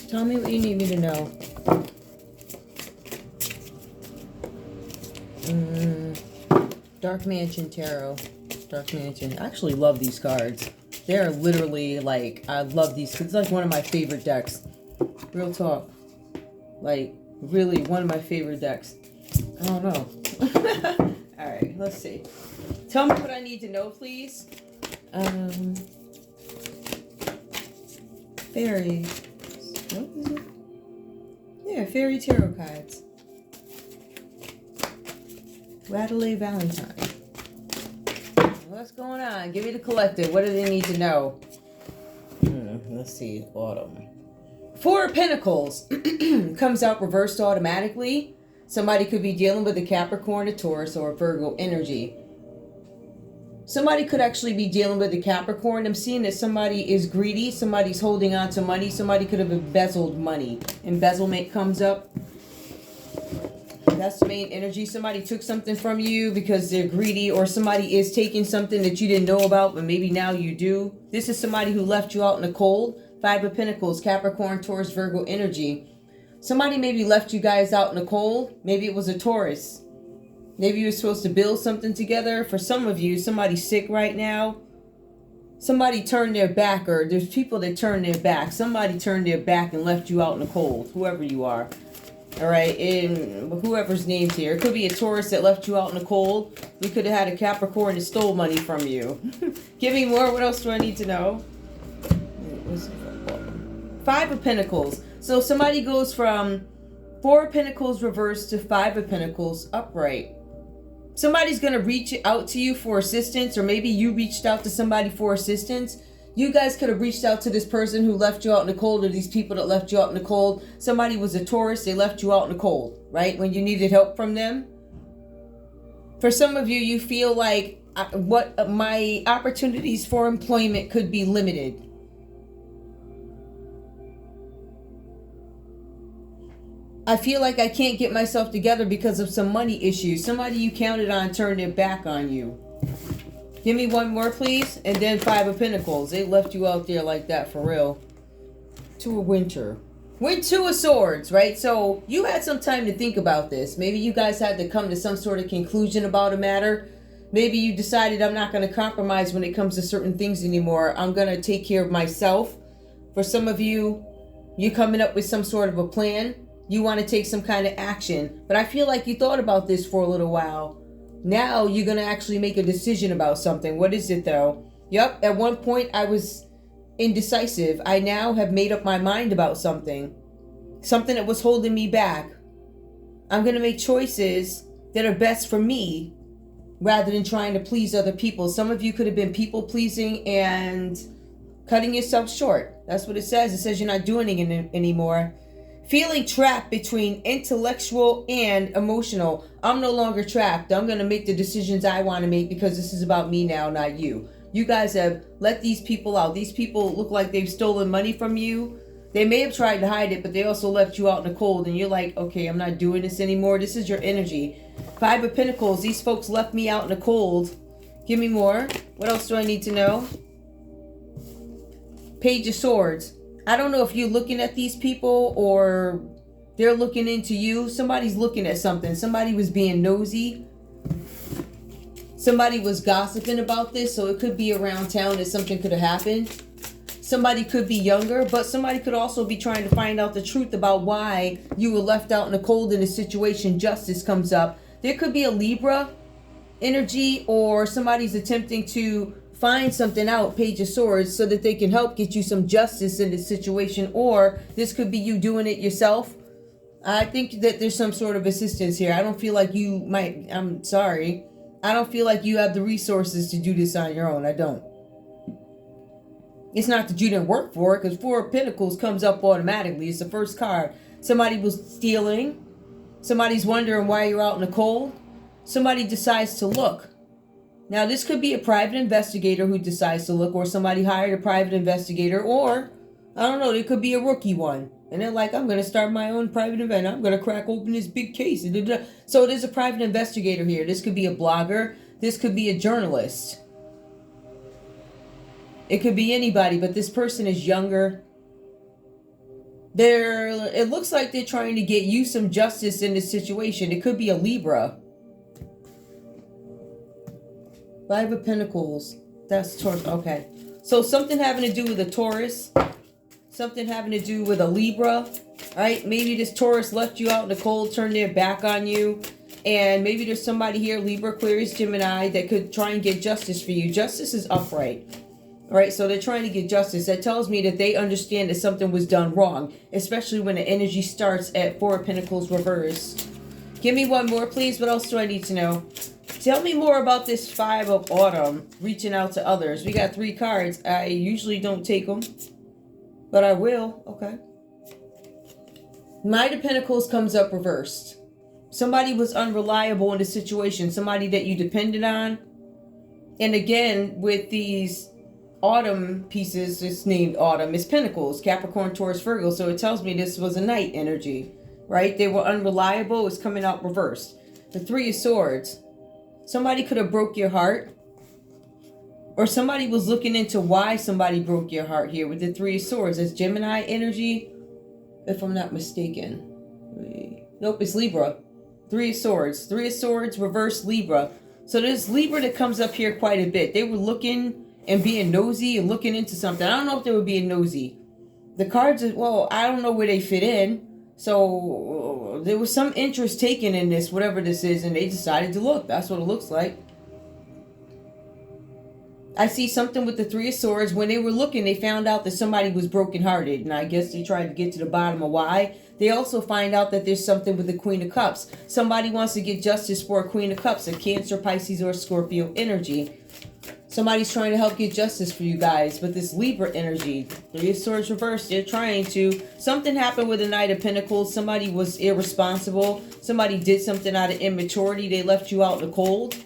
Tell me what you need me to know. Dark Mansion Tarot. Dark Mansion. I actually love these cards. They're literally like, I love these. It's like one of my favorite decks. Real talk. Like, really one of my favorite decks. I don't know. Alright, let's see. Tell me what I need to know, please. Fairy. What is it? Yeah, fairy tarot cards. Radley Valentine. What's going on? Give me the collective. What do they need to know? Let's see. Autumn. Four of Pentacles comes out reversed automatically. Somebody could be dealing with a Capricorn, a Taurus, or a Virgo energy. Somebody could actually be dealing with a Capricorn. I'm seeing that somebody is greedy. Somebody's holding on to money. Somebody could have embezzled money. Embezzlement comes up. That's the main energy. Somebody took something from you because they're greedy, or somebody is taking something that you didn't know about, but maybe now you do. This is somebody who left you out in the cold. Five of Pentacles, Capricorn, Taurus, Virgo energy. Somebody maybe left you guys out in the cold. Maybe it was a Taurus. Maybe you were supposed to build something together. For some of you, somebody's sick right now. Somebody turned their back, or there's people that turned their back. Somebody turned their back and left you out in the cold, whoever you are. All right, and whoever's named here. It could be a Taurus that left you out in the cold. We could have had a Capricorn that stole money from you. Give me more. What else do I need to know? Five of Pentacles. So somebody goes from Four of Pentacles reversed to Five of Pentacles upright. Somebody's going to reach out to you for assistance, or maybe you reached out to somebody for assistance. You guys could have reached out to this person who left you out in the cold, or these people that left you out in the cold. Somebody was a Taurus, they left you out in the cold, right? When you needed help from them. For some of you, you feel like what my opportunities for employment could be limited. I feel like I can't get myself together because of some money issues. Somebody you counted on turned their back on you. Give me one more, please. And then Five of Pentacles. They left you out there like that for real. Two of Winter. Two of Swords, right? So you had some time to think about this. Maybe you guys had to come to some sort of conclusion about a matter. Maybe you decided, I'm not going to compromise when it comes to certain things anymore. I'm going to take care of myself. For some of you, you're coming up with some sort of a plan. You want to take some kind of action. But I feel like you thought about this for a little while. Now you're going to actually make a decision about something. What is it though? Yep, at one point I was indecisive. I now have made up my mind about something. Something that was holding me back. I'm going to make choices that are best for me rather than trying to please other people. Some of you could have been people pleasing and cutting yourself short. That's what it says. It says you're not doing it anymore. Feeling trapped between intellectual and emotional. I'm no longer trapped. I'm going to make the decisions I want to make because this is about me now, not you. You guys have let these people out. These people look like they've stolen money from you. They may have tried to hide it, but they also left you out in the cold. And you're like, okay, I'm not doing this anymore. This is your energy. Five of Pentacles. These folks left me out in the cold. Give me more. What else do I need to know? Page of Swords. I don't know if you're looking at these people or they're looking into you. Somebody's looking at something. Somebody was being nosy. Somebody was gossiping about this, so it could be around town that something could have happened. Somebody could be younger, but somebody could also be trying to find out the truth about why you were left out in the cold in a situation. Justice comes up. There could be a Libra energy, or somebody's attempting to find something out, Page of Swords, so that they can help get you some justice in this situation. Or this could be you doing it yourself. I think that there's some sort of assistance here. I don't feel like you might, I'm sorry. I don't feel like you have the resources to do this on your own. I don't. It's not that you didn't work for it, because Four of Pentacles comes up automatically. It's the first card. Somebody was stealing. Somebody's wondering why you're out in the cold. Somebody decides to look. Now, this could be a private investigator who decides to look, or somebody hired a private investigator, or, I don't know, it could be a rookie one. And they're like, I'm going to start my own private event. I'm going to crack open this big case. So there's a private investigator here. This could be a blogger. This could be a journalist. It could be anybody, but this person is younger. It looks like they're trying to get you some justice in this situation. It could be a Libra. Five of Pentacles. That's Taurus. Okay. So something having to do with a Taurus. Something having to do with a Libra. Right? Maybe this Taurus left you out in the cold, turned their back on you. And maybe there's somebody here, Libra, Aquarius, Gemini, that could try and get justice for you. Justice is upright. All right, so they're trying to get justice. That tells me that they understand that something was done wrong, especially when the energy starts at Four of Pentacles reversed. Give me one more, please. What else do I need to know? Tell me more about this Five of Autumn, reaching out to others. We got 3 cards. I usually don't take them, but I will. Okay. Knight of Pentacles comes up reversed. Somebody was unreliable in the situation. Somebody that you depended on. And again, with these Autumn pieces, it's named Autumn. It's Pentacles, Capricorn, Taurus, Virgo. So it tells me this was a Knight energy, right? They were unreliable. It's coming out reversed. The Three of Swords. Somebody could have broke your heart. Or somebody was looking into why somebody broke your heart here with the Three of Swords. It's Gemini energy, if I'm not mistaken. Nope, it's Libra. Three of Swords. Three of Swords, reverse Libra. So there's Libra that comes up here quite a bit. They were looking and being nosy and looking into something. I don't know if they were being nosy. The cards, well, I don't know where they fit in. So there was some interest taken in this, whatever this is, and they decided to look. That's what it looks like. I see something with the Three of Swords. When they were looking, they found out that somebody was brokenhearted. And I guess they tried to get to the bottom of why. They also find out that there's something with the Queen of Cups. Somebody wants to get justice for a Queen of Cups, a Cancer, Pisces, or Scorpio energy. Somebody's trying to help get justice for you guys. But this Libra energy, Three of Swords reversed, they're trying to. Something happened with the Knight of Pentacles. Somebody was irresponsible. Somebody did something out of immaturity. They left you out in the cold.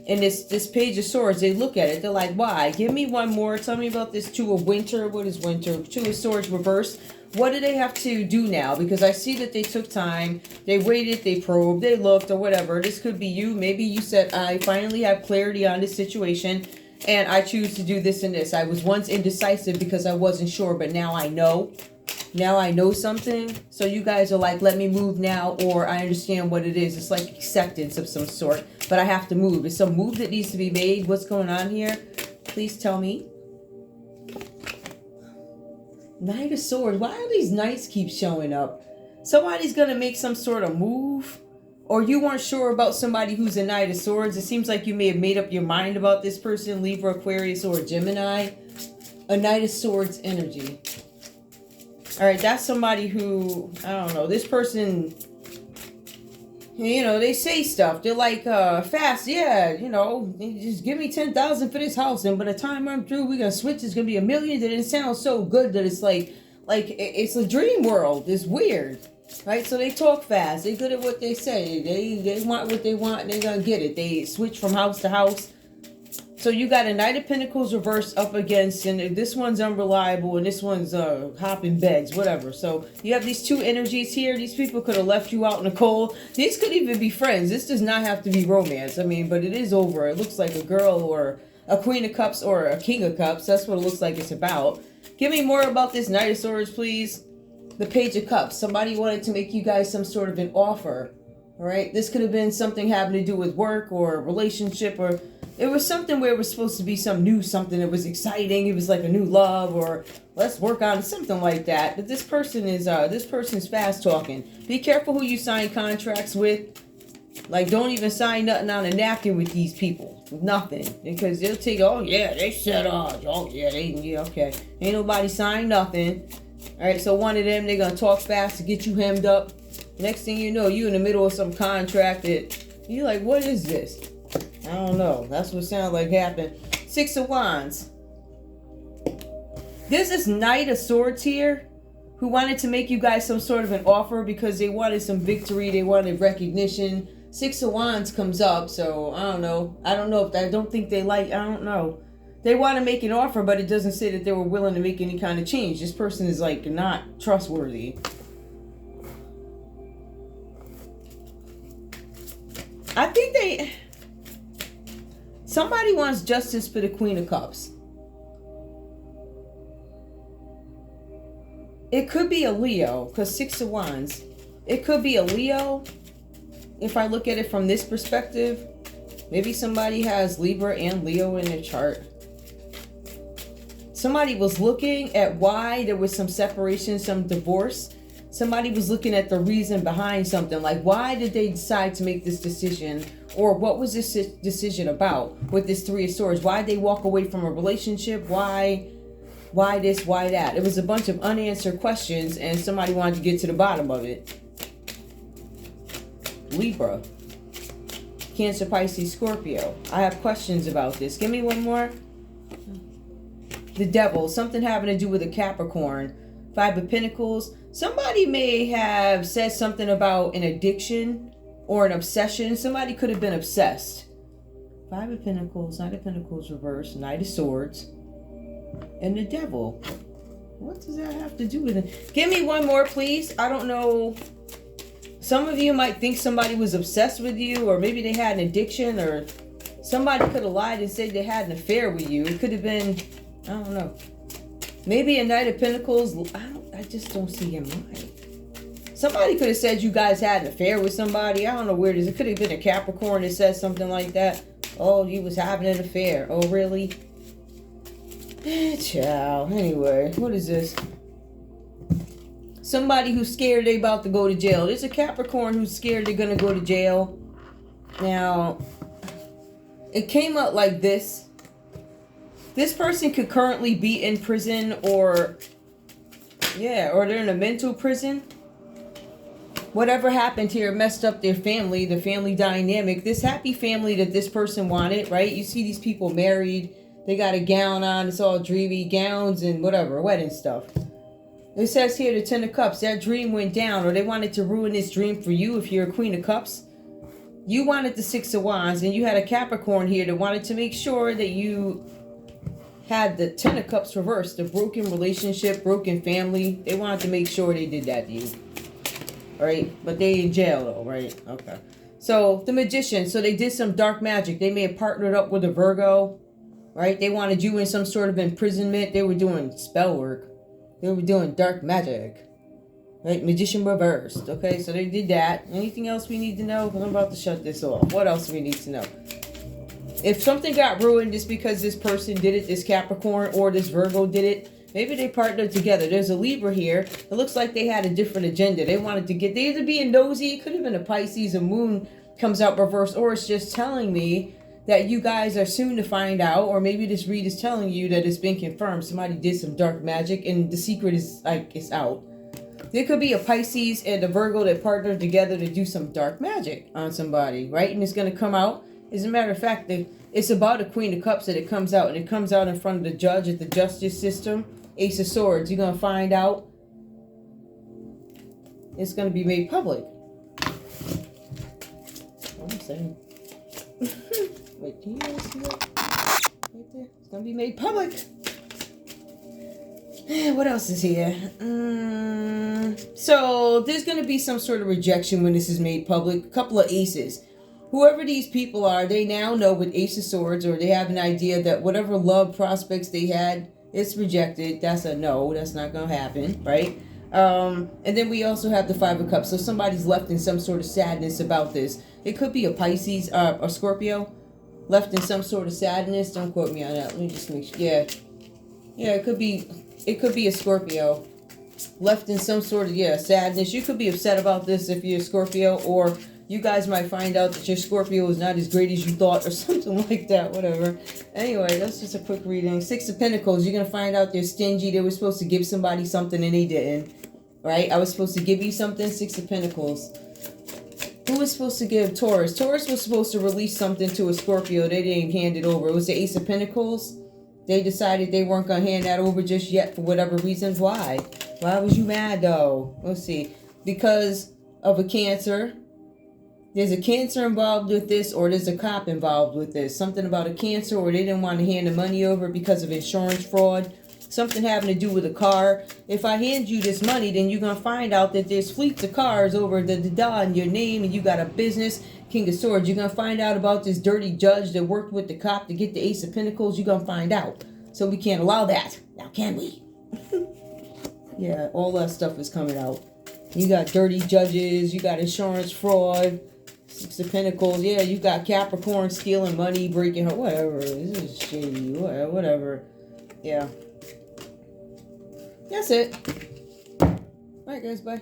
And this Page of Swords, they look at it. They're like, why? Give me one more. Tell me about this Two of Winter. What is Winter? Two of Swords reversed. What do they have to do now? Because I see that they took time. They waited. They probed. They looked or whatever. This could be you. Maybe you said, I finally have clarity on this situation. And I choose to do this and this. I was once indecisive because I wasn't sure. But now I know. Now I know something. So you guys are like, let me move now. Or I understand what it is. It's like acceptance of some sort. But I have to move. There's some move that needs to be made. What's going on here? Please tell me. Knight of Swords. Why do these knights keep showing up? Somebody's going to make some sort of move. Or you weren't sure about somebody who's a Knight of Swords. It seems like you may have made up your mind about this person. Libra, Aquarius, or Gemini. A Knight of Swords energy. Alright, that's somebody who, I don't know, this person, you know, they say stuff. They're like, fast, yeah, you know, just give me 10,000 for this house. And by the time I'm through, we're going to switch. It's going to be $1 million. That it sounds so good that it's like it's a dream world. It's weird, right? So they talk fast. They're good at what they say. They want what they want and they're going to get it. They switch from house to house. So you got a Knight of Pentacles reversed up against, and this one's unreliable, and this one's hopping beds, whatever. So you have these two energies here. These people could have left you out in the cold. These could even be friends. This does not have to be romance. I mean, but it is over. It looks like a girl or a Queen of Cups or a King of Cups. That's what it looks like it's about. Give me more about this Knight of Swords, please. The Page of Cups. Somebody wanted to make you guys some sort of an offer. All right? This could have been something having to do with work or a relationship, or it was something where it was supposed to be some new something that was exciting. It was like a new love, or let's work on something like that. But this person's fast talking. Be careful who you sign contracts with. Like, don't even sign nothing on a napkin with these people. Nothing. Because they'll take, oh yeah, they said, oh yeah, okay. Ain't nobody signed nothing. Alright, so one of them, they're gonna talk fast to get you hemmed up. Next thing you know, you in the middle of some contract that you're like, what is this? I don't know. That's what sounds like happened. Six of Wands. There's this Knight of Swords here who wanted to make you guys some sort of an offer because they wanted some victory. They wanted recognition. Six of Wands comes up, so I don't know. I don't think they like, I don't know. They want to make an offer, but it doesn't say that they were willing to make any kind of change. This person is like not trustworthy. I think somebody wants justice for the Queen of Cups. It could be a Leo, because 6 of Wands. It could be a Leo. If I look at it from this perspective, maybe somebody has Libra and Leo in their chart. Somebody was looking at why there was some separation, some divorce. Somebody was looking at the reason behind something. Like, why did they decide to make this decision? Or what was this decision about with this 3 of Swords? Why did they walk away from a relationship? Why this, why that? It was a bunch of unanswered questions and somebody wanted to get to the bottom of it. Libra. Cancer, Pisces, Scorpio. I have questions about this. Give me one more. The Devil. Something having to do with a Capricorn. 5 of Pentacles. Somebody may have said something about an addiction or an obsession. Somebody could have been obsessed. 5 of Pentacles, Knight of Pentacles reversed, Knight of Swords, and the Devil. What does that have to do with it? Give me one more, please. I don't know. Some of you might think somebody was obsessed with you, or maybe they had an addiction, or somebody could have lied and said they had an affair with you. It could have been, I don't know. Maybe a Knight of Pentacles. I just don't see him lying. Somebody could have said you guys had an affair with somebody. I don't know where it is. It could have been a Capricorn that said something like that. Oh, you was having an affair. Oh, really? Ciao. Anyway, what is this? Somebody who's scared they about to go to jail. There's a Capricorn who's scared they're going to go to jail. Now, it came out like this. This person could currently be in prison or they're in a mental prison. Whatever happened here messed up their family, the family dynamic. This happy family that this person wanted, right? You see these people married. They got a gown on. It's all dreamy gowns and whatever, wedding stuff. It says here the 10 of Cups. That dream went down, or they wanted to ruin this dream for you if you're a Queen of Cups. You wanted the 6 of Wands, and you had a Capricorn here that wanted to make sure that you had the 10 of Cups reversed. The broken relationship, broken family. They wanted to make sure they did that to you. Right? But they in jail though, right? Okay. So the Magician. So they did some dark magic. They may have partnered up with a Virgo. Right? They wanted you in some sort of imprisonment. They were doing spell work. They were doing dark magic. Right? Magician reversed. Okay, so they did that. Anything else we need to know? I'm about to shut this off. What else do we need to know? If something got ruined just because this person did it, this Capricorn or this Virgo did it, maybe they partnered together. There's a Libra here. It looks like they had a different agenda. They wanted to get, they either being nosy, it could have been a Pisces, a moon comes out reversed, or it's just telling me that you guys are soon to find out, or maybe this read is telling you that it's been confirmed. Somebody did some dark magic and the secret is like, it's out. There could be a Pisces and a Virgo that partnered together to do some dark magic on somebody, right? And it's going to come out. As a matter of fact, it's about a Queen of Cups that it comes out, and it comes out in front of the judge at the justice system. Ace of Swords. You're going to find out. It's going to be made public. What I'm saying. Wait, can you guys see that? Right there. It's going to be made public. What else is here? So there's going to be some sort of rejection when this is made public. A couple of aces. Whoever these people are, they now know with Ace of Swords, or they have an idea that whatever love prospects they had, it's rejected. That's a no. That's not going to happen, right? And then we also have the 5 of Cups. So somebody's left in some sort of sadness about this. It could be a Pisces or Scorpio left in some sort of sadness. Don't quote me on that. Let me just make sure. Yeah, it could be a Scorpio left in some sort of sadness. You could be upset about this if you're a Scorpio, or you guys might find out that your Scorpio is not as great as you thought, or something like that, whatever. Anyway, that's just a quick reading. 6 of Pentacles, you're going to find out they're stingy. They were supposed to give somebody something and they didn't, right? I was supposed to give you something. 6 of Pentacles. Who was supposed to give? Taurus. Taurus was supposed to release something to a Scorpio. They didn't hand it over. It was the Ace of Pentacles. They decided they weren't going to hand that over just yet for whatever reasons. Why? Why was you mad though? Let's see. Because of a Cancer. There's a Cancer involved with this, or there's a cop involved with this. Something about a Cancer, or they didn't want to hand the money over because of insurance fraud. Something having to do with a car. If I hand you this money, then you're going to find out that there's fleets of cars over the in your name, and you got a business. King of Swords. You're going to find out about this dirty judge that worked with the cop to get the Ace of Pentacles. You're going to find out. So we can't allow that. Now, can we? Yeah, all that stuff is coming out. You got dirty judges, you got insurance fraud, Six of Pentacles. Yeah, you got Capricorn stealing money, breaking her, whatever. This is shady, whatever. Yeah. That's it. Alright guys, bye.